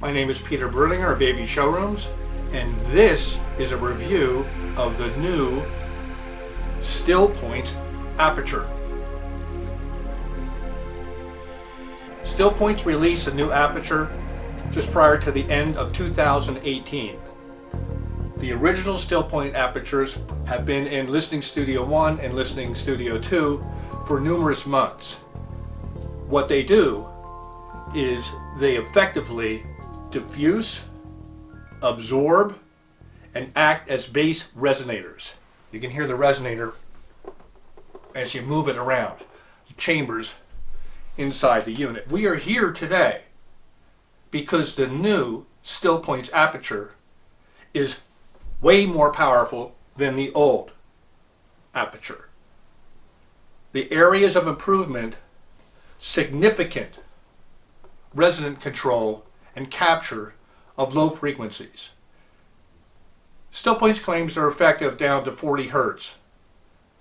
My name is Peter Berlinger of Baby Showrooms, and this is a review of the new Stillpoints Aperture. Stillpoints released a new Aperture just prior to the end of 2018. The original Stillpoint Apertures have been in Listening Studio 1 and Listening Studio 2 for numerous months. What they do is they effectively diffuse, absorb, and act as bass resonators. You can hear the resonator as you move it around the chambers inside the unit. We are here today because the new Stillpoints Aperture is way more powerful than the old Aperture. The areas of improvement: significant resonant control and capture of low frequencies. Stillpoints claims they're effective down to 40 Hertz.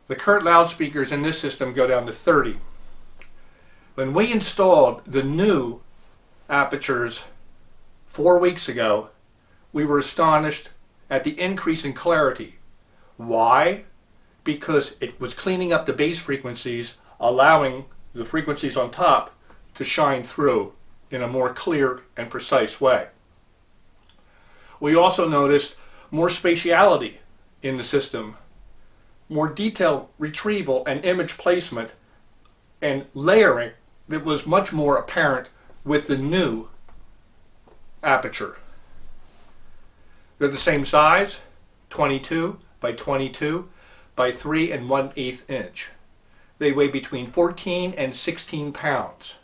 The current loudspeakers in this system go down to 30. When we installed the new Apertures 4 weeks ago, we were astonished at the increase in clarity. Why? Because it was cleaning up the bass frequencies, allowing the frequencies on top to shine through in a more clear and precise way. We also noticed more spatiality in the system, more detailed retrieval and image placement, and layering that was much more apparent with the new Aperture. They're the same size, 22 by 22 by 3 1/8 inch. They weigh between 14 and 16 pounds.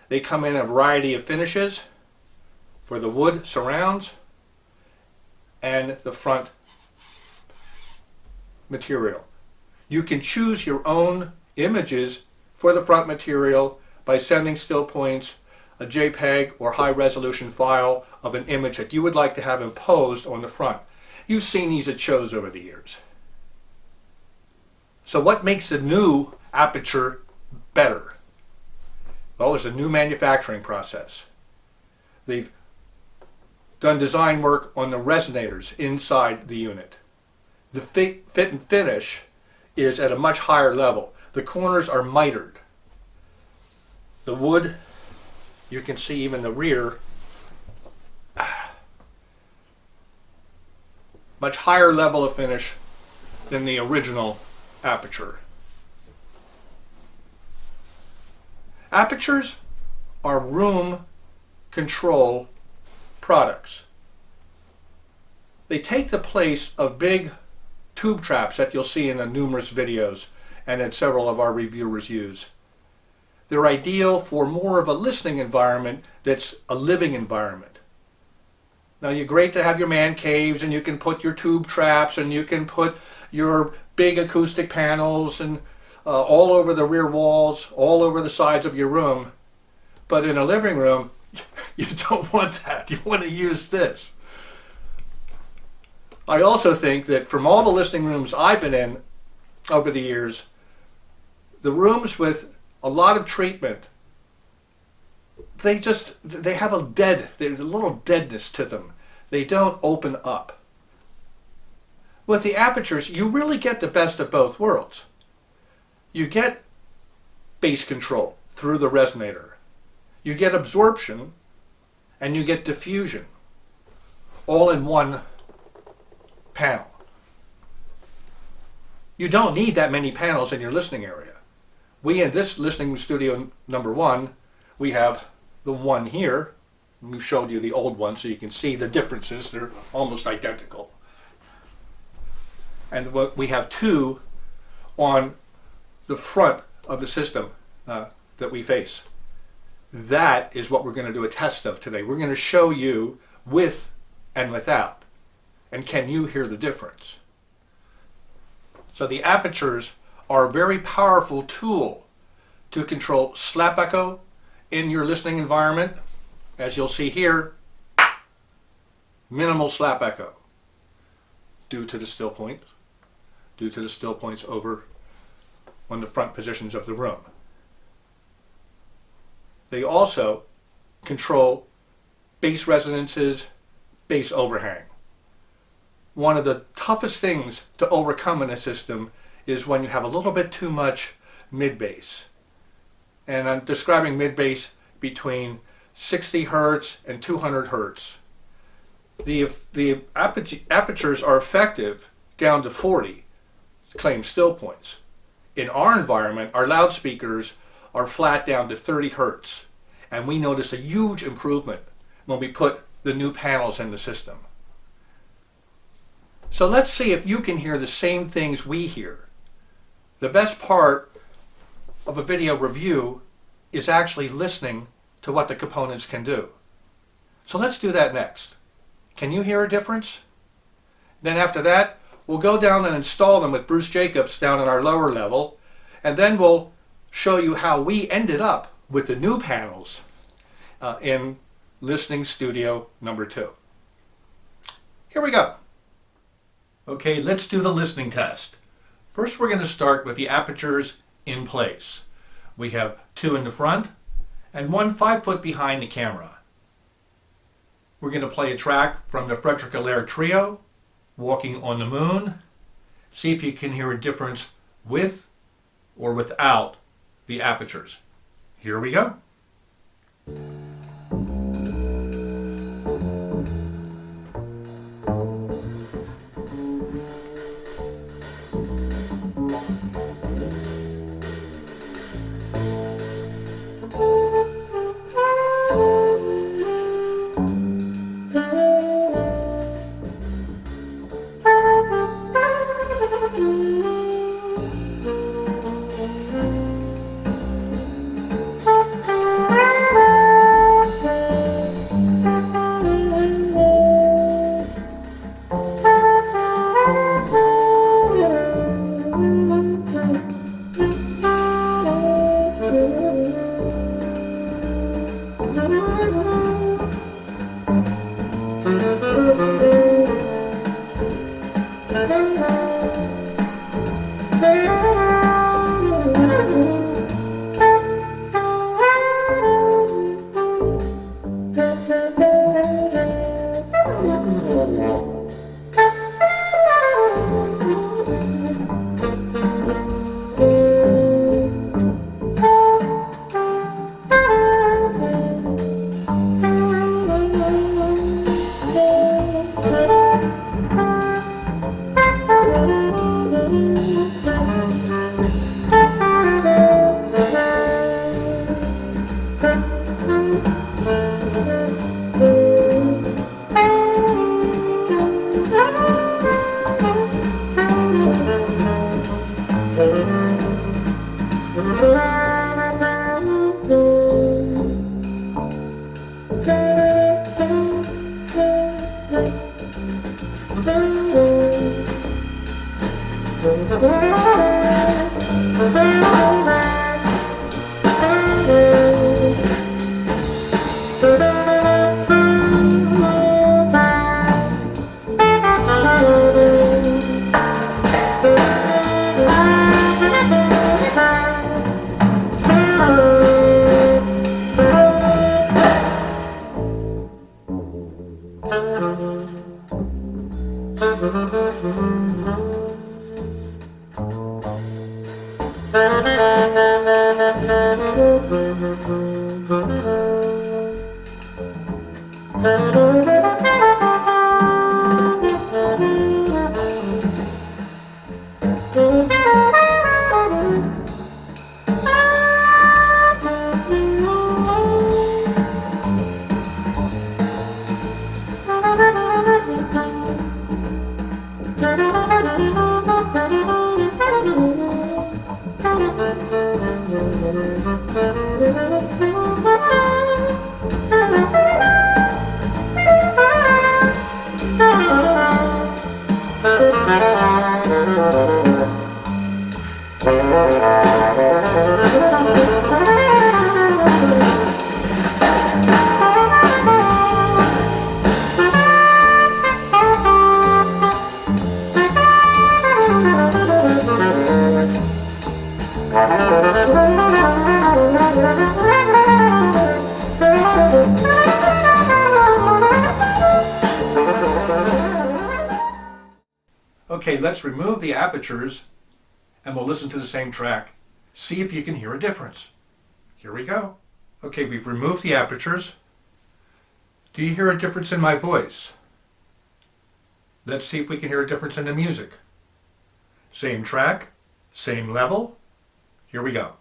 They come in a variety of finishes for the wood surrounds and the front material. You can choose your own images for the front material by sending Stillpoints a JPEG or high resolution file of an image that you would like to have imposed on the front. You've seen these at shows over the years. So what makes the new Aperture better? Well, there's a new manufacturing process. They've done design work on the resonators inside the unit. The fit and finish is at a much higher level. The corners are mitered. The wood, you can see even the rear, much higher level of finish than the original Aperture. Apertures are room control products. They take the place of big tube traps that you'll see in the numerous videos and in several of our reviewers use. They're ideal for more of a listening environment that's a living environment. Now, you're great to have your man caves, and you can put your tube traps, and you can put your big acoustic panels and all over the rear walls, all over the sides of your room. But in a living room, you don't want that. You want to use this. I also think that from all the listening rooms I've been in over the years, the rooms with a lot of treatment, they have there's a little deadness to them. They don't open up. With the Apertures, you really get the best of both worlds. You get bass control through the resonator. You get absorption, and you get diffusion, all in one panel. You don't need that many panels in your listening area. We, in this listening studio number 1, we have the one here. We've showed you the old one so you can see the differences. They're almost identical. And we have 2 on the front of the system that we face. That is what we're going to do a test of today. We're going to show you with and without. And can you hear the difference? So the Apertures are a very powerful tool to control slap echo in your listening environment. As you'll see here, minimal slap echo due to the Stillpoints over on the front positions of the room. They also control bass resonances, bass overhang. One of the toughest things to overcome in a system is when you have a little bit too much mid-bass. And I'm describing mid-bass between 60 hertz and 200 hertz. The apertures are effective down to 40, claim Stillpoints. In our environment, our loudspeakers are flat down to 30 hertz, and we notice a huge improvement when we put the new panels in the system. So let's see if you can hear the same things we hear. The best part of a video review is actually listening to what the components can do. So let's do that next. Can you hear a difference? Then after that, we'll go down and install them with Bruce Jacobs down in our lower level, and then we'll show you how we ended up with the new panels in Listening Studio number 2. Here we go. Okay, let's do the listening test. First, we're going to start with the apertures in place. We have 2 in the front and 1 5 foot behind the camera. We're going to play a track from the Frederick Allaire Trio, Walking on the Moon. See if you can hear a difference with or without the apertures. Here we go. Okay, let's remove the apertures and we'll listen to the same track. See if you can hear a difference. Here we go. Okay, we've removed the apertures. Do you hear a difference in my voice? Let's see if we can hear a difference in the music. Same track, same level. Here we go.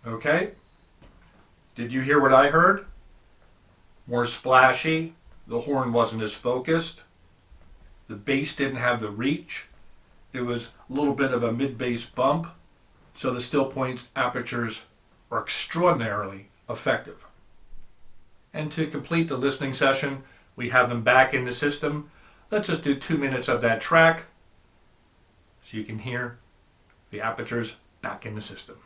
Okay, did you hear what I heard? More splashy, the horn wasn't as focused, the bass didn't have the reach, it was a little bit of a mid-bass bump, so the Stillpoints apertures are extraordinarily effective. And to complete the listening session, we have them back in the system. Let's just do 2 minutes of that track so you can hear the apertures back in the system.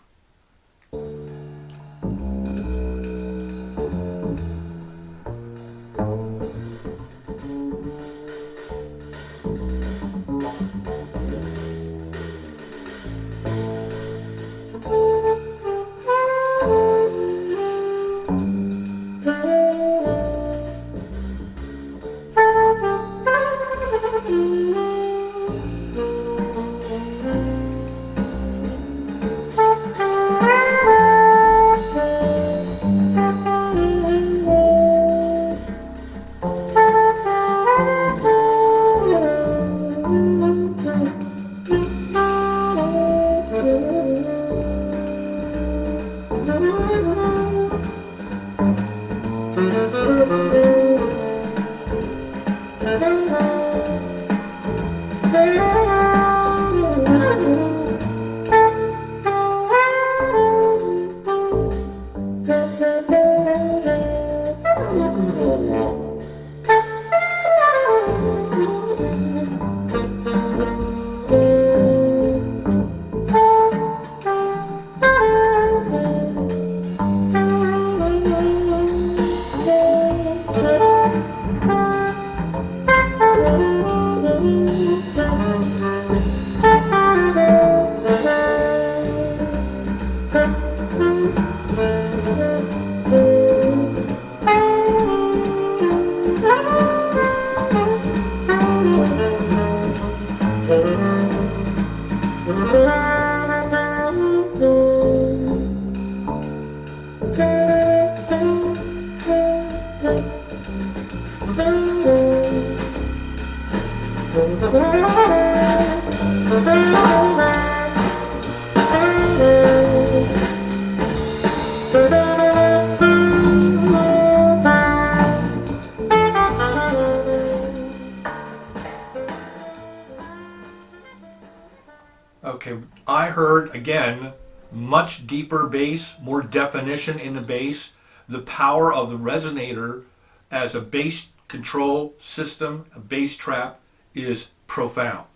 Okay, I heard, again, much deeper bass, more definition in the bass. The power of the resonator as a bass control system, a bass trap, is profound.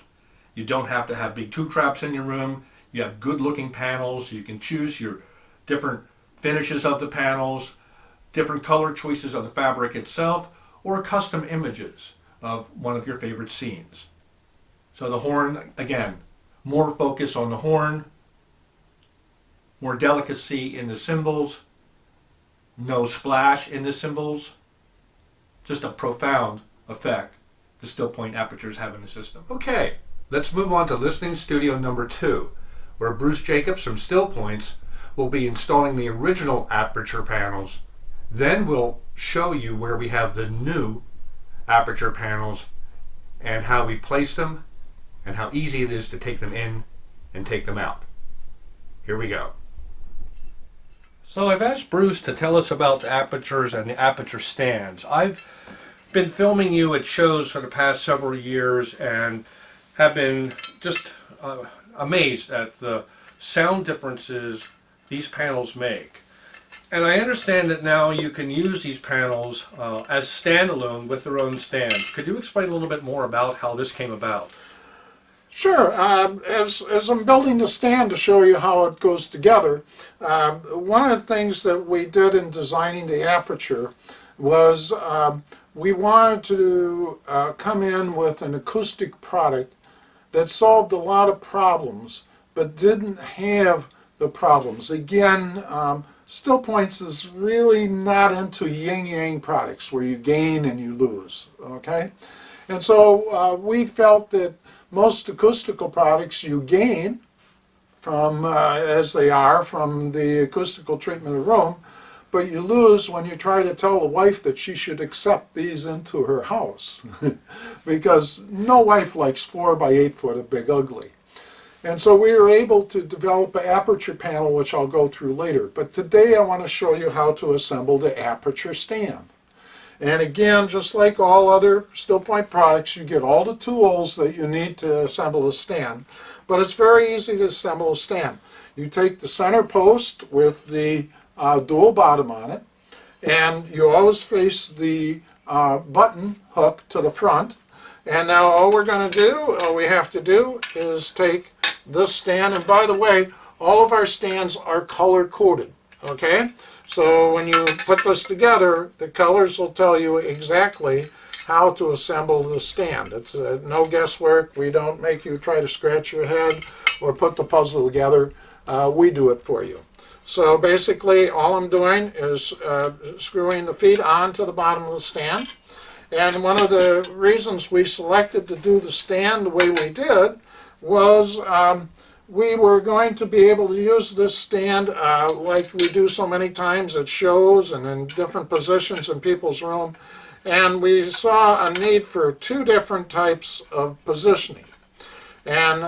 You don't have to have big tube traps in your room. You have good looking panels. You can choose your different finishes of the panels, different color choices of the fabric itself, or custom images of one of your favorite scenes. So the horn, again, more focus on the horn, more delicacy in the cymbals, no splash in the cymbals, just a profound effect the Stillpoint apertures have in the system. Okay, let's move on to listening studio number 2, where Bruce Jacobs from Stillpoints will be installing the original aperture panels. Then we'll show you where we have the new aperture panels and how we've placed them and how easy it is to take them in and take them out. Here we go. So I've asked Bruce to tell us about the apertures and the aperture stands. I've been filming you at shows for the past several years and have been just amazed at the sound differences these panels make. And I understand that now you can use these panels as standalone with their own stands. Could you explain a little bit more about how this came about? Sure. As I'm building the stand to show you how it goes together, one of the things that we did in designing the aperture was we wanted to come in with an acoustic product that solved a lot of problems but didn't have the problems. Again, Stillpoints is really not into yin-yang products where you gain and you lose, okay? And so we felt that most acoustical products you gain from, as they are, from the acoustical treatment of the room, but you lose when you try to tell a wife that she should accept these into her house. Because no wife likes 4 by 8 foot of big ugly. And so we were able to develop an aperture panel, which I'll go through later. But today I want to show you how to assemble the aperture stand. And again, just like all other Stillpoint products, you get all the tools that you need to assemble a stand. But it's very easy to assemble a stand. You take the center post with the dual bottom on it, and you always face the button hook to the front. And now all we're going to do, all we have to do is take this stand, and by the way, all of our stands are color coded, okay? So when you put this together, the colors will tell you exactly how to assemble the stand. It's no guesswork. We don't make you try to scratch your head or put the puzzle together. We do it for you. So basically all I'm doing is screwing the feet onto the bottom of the stand. And one of the reasons we selected to do the stand the way we did was we were going to be able to use this stand like we do so many times at shows and in different positions in people's room. And we saw a need for 2 different types of positioning. And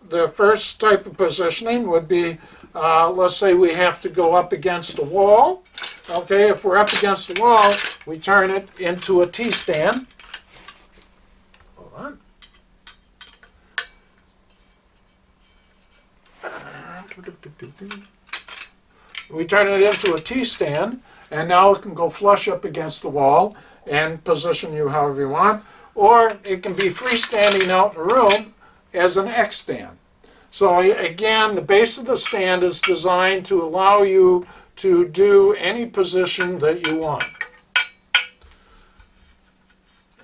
the first type of positioning would be, let's say we have to go up against a wall, Okay, if we're up against the wall, we turn it into a T-stand. Hold on. We turn it into a T-stand, and now it can go flush up against the wall and position you however you want, or it can be freestanding out in the room as an X-stand. So again, the base of the stand is designed to allow you to do any position that you want.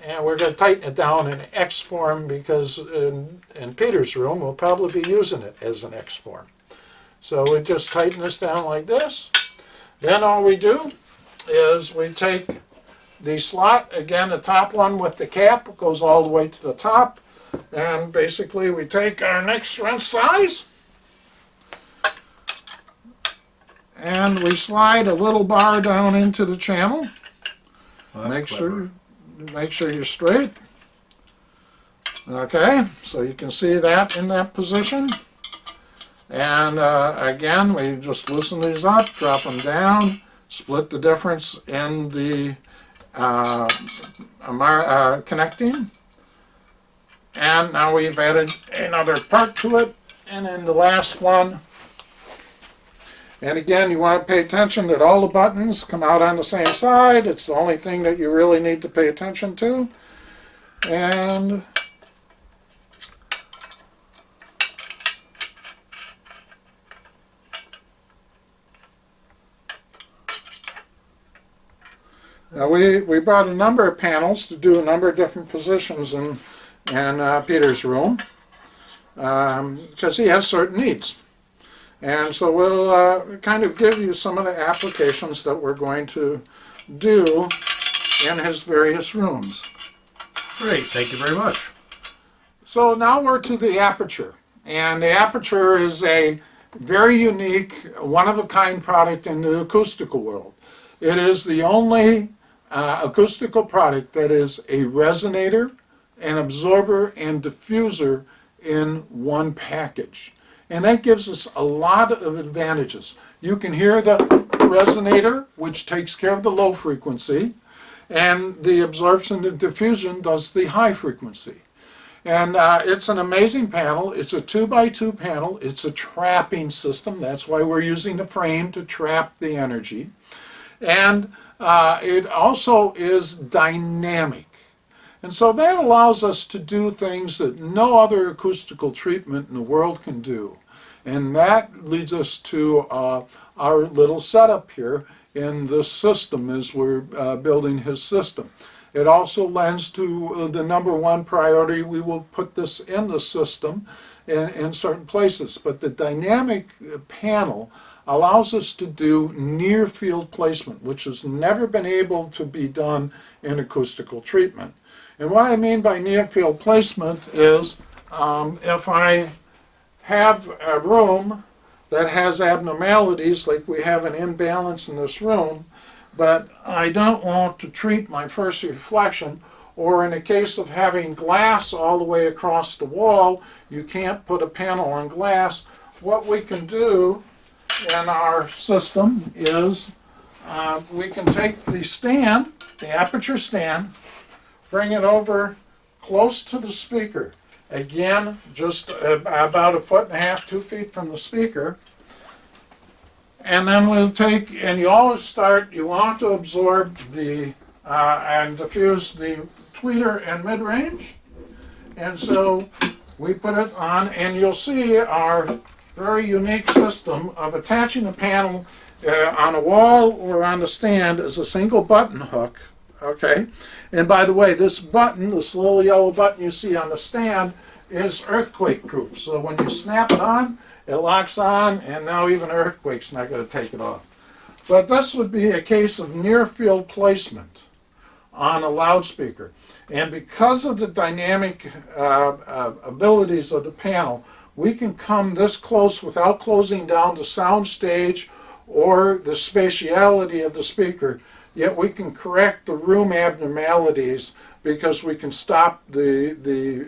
And we're going to tighten it down in X form because in Peter's room we'll probably be using it as an X form. So we just tighten this down like this. Then all we do is we take the slot, again the top one with the cap goes all the way to the top, and basically we take our next wrench size and we slide a little bar down into the channel. Well, make sure you're straight. Okay, so you can see that in that position. And again, we just loosen these up, drop them down, split the difference in the connecting. And now we've added another part to it. And then the last one. And again, you want to pay attention that all the buttons come out on the same side. It's the only thing that you really need to pay attention to. And now we brought a number of panels to do a number of different positions in Peter's room because he has certain needs. And so we'll kind of give you some of the applications that we're going to do in his various rooms. Great, thank you very much. So now we're to the Aperture. And the Aperture is a very unique, one-of-a-kind product in the acoustical world. It is the only acoustical product that is a resonator, an absorber, and diffuser in one package. And that gives us a lot of advantages. You can hear the resonator, which takes care of the low frequency, and the absorption and diffusion does the high frequency. And it's an amazing panel. It's a 2x2 panel. It's a trapping system. That's why we're using the frame to trap the energy. And it also is dynamic. And so that allows us to do things that no other acoustical treatment in the world can do. And that leads us to our little setup here in this system as we're building his system. It also lends to the number one priority. We will put this in the system in certain places. But the dynamic panel allows us to do near field placement, which has never been able to be done in acoustical treatment. And what I mean by near field placement is if I have a room that has abnormalities, like we have an imbalance in this room, but I don't want to treat my first reflection, or in the case of having glass all the way across the wall, you can't put a panel on glass. What we can do in our system is we can take the stand, the Aperture stand, bring it over close to the speaker. Again, just about 1.5 feet, 2 feet from the speaker. And then we'll take, and you always start, you want to absorb the and diffuse the tweeter and mid-range. And so we put it on, and you'll see our very unique system of attaching a panel on a wall or on the stand as a single button hook. Okay, and by the way, this button, this little yellow button you see on the stand, is earthquake proof. So when you snap it on, it locks on, and now even an earthquake's not going to take it off. But this would be a case of near field placement on a loudspeaker. And because of the dynamic abilities of the panel, we can come this close without closing down the sound stage or the spatiality of the speaker. Yet we can correct the room abnormalities because we can stop the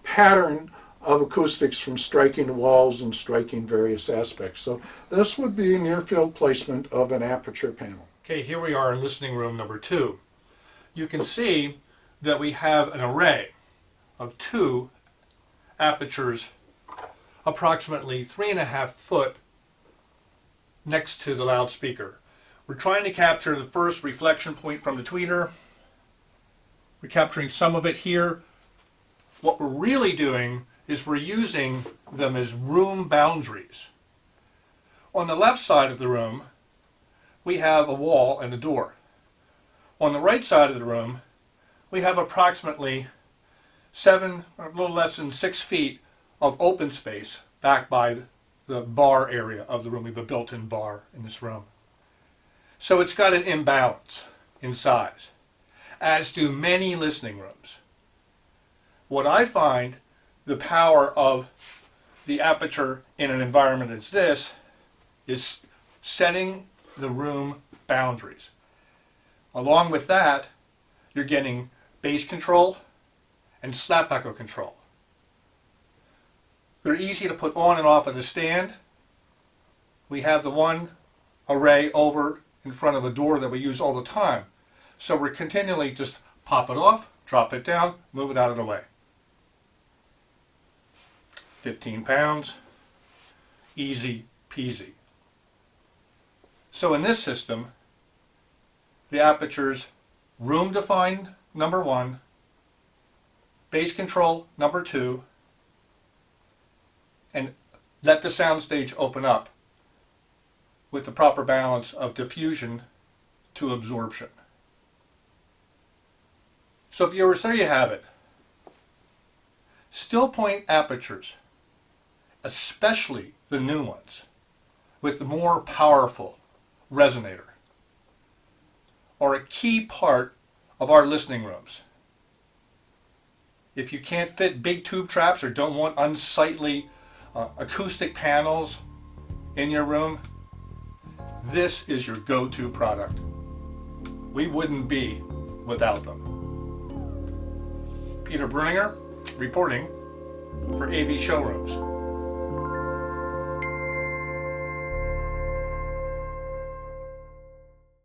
pattern of acoustics from striking the walls and striking various aspects. So this would be near field placement of an Aperture panel. Okay, here we are in listening room number 2. You can see that we have an array of 2 apertures approximately 3.5 foot next to the loudspeaker. We're trying to capture the first reflection point from the tweeter. We're capturing some of it here. What we're really doing is we're using them as room boundaries. On the left side of the room, we have a wall and a door. On the right side of the room, we have approximately 7, or a little less than 6 feet of open space back by the bar area of the room. We have a built-in bar in this room. So it's got an imbalance in size, as do many listening rooms. What I find the power of the Aperture in an environment as this is setting the room boundaries. Along with that, you're getting bass control and slap echo control. They're easy to put on and off of the stand. We have the one array over in front of a door that we use all the time. So we're continually just pop it off, drop it down, move it out of the way. 15 pounds, easy peasy. So in this system, the Aperture's room defined number 1, bass control number 2, and let the soundstage open up with the proper balance of diffusion to absorption. So viewers, there you have it. Stillpoint apertures, especially the new ones, with the more powerful resonator, are a key part of our listening rooms. If you can't fit big tube traps or don't want unsightly acoustic panels in your room, this is your go-to product. We wouldn't be without them. Peter Bruninger reporting for AV Showrooms.